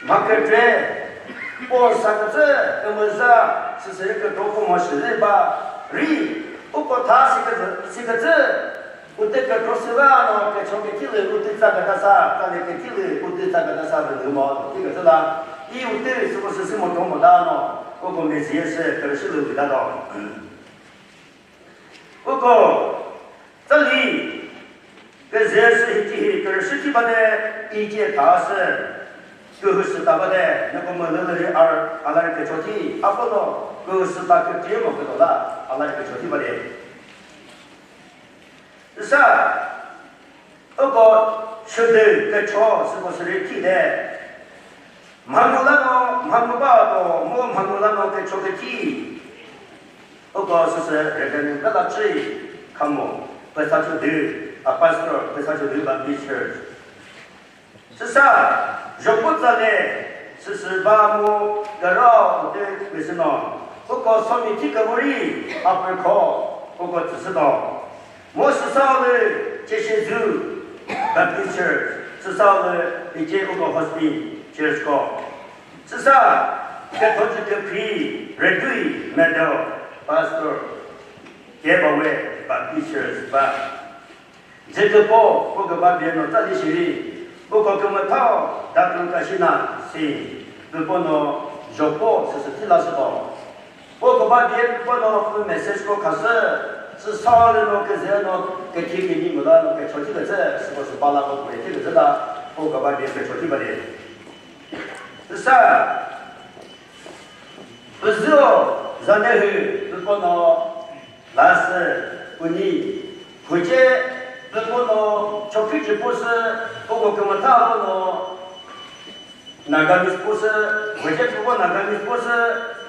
马克追，我三个字，那么是一个多么是日吧？日，不过他是个字，我这个多是吧？喏，给从给提了，我对这个啥，咱给提了，我对这个啥的牛毛，这个是啦，有的是不是什么多么大喏？我们没解释，可是都知道。不过这里跟这是一跟实际把的一件大事，就是大把的那个么那个人阿拉个朝廷，阿不咯，就是大个节目个多啦，阿拉个朝廷把的。是啥？那个晓得个朝是不是人提的？忙不那个忙不罢个，莫忙不那个个朝个提。那个是人个那追。看么？为啥就对啊 ？pastor 为啥就对吧 ？teacher 是啥？如果这里是把我个绕的为什么？不过上面这个我里啊不考，不过只知道我是少的这些主的 teacher 是少的一些不过 hospital 就是个是啥？这同志的皮人对 medal pastor 也保卫。把 teachers 把这个不个把别人在这里，不过跟我讨，但跟个是哪是，如果呢，如果是听老师讲，不过把别人不能分 message 个开始，是少的那个人呢，给提给你们了，给出去个这，是不是把那个回这个知道，不过把别人给出去不的，是啥？不是哦，让那去，如果呢，那是。你回去，如果呢，出去不是，不过跟我讨论呢，那个你不是，回去如果那个你不是，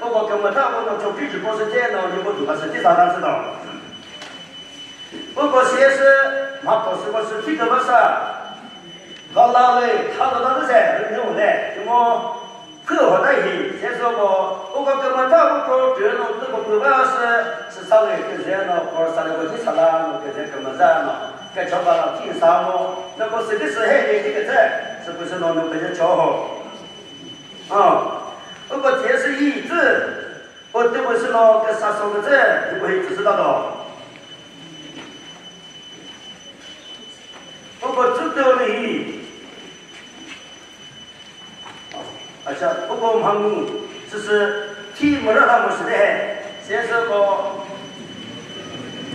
不过跟我讨论呢，出去不是这样呢，你不知道是第三档知道。不过现实，马不是我是这个不是，老老嘞，他说他是谁？很牛嘞，什么？配合在一起，先说过，不过跟我讨论过，这种这个不管是稍微跟人呢，或者啥的，我去查啦，跟人跟么子嘛，跟瞧把了听啥么？那个是个是海的这个菜，是不是能被人瞧好？啊，不过这是一字，我对不是呢，跟啥说个字，你不会知道的。不过知道了一。而且不过忙碌，就是提没让他们是的，先说个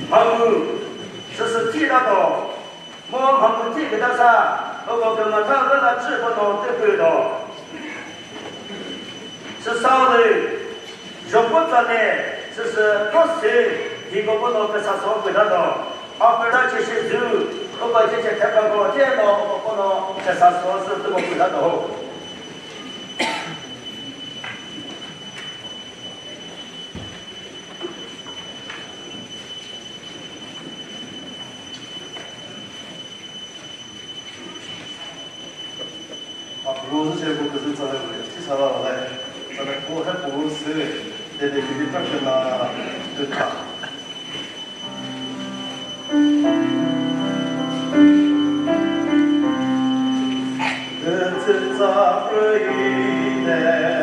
忙碌，就是提那个，我忙碌提给他啥，不过跟我讨论了之后呢，都不到，是少的，如果真的，就是不是一个不能跟他说给他的，而不然这些人，不过这些开发个电脑，不能跟他说是这个给他的。我是结果可是真的去查到来，真的我还不是，对对，有点转跟那对吧？人生在这一代。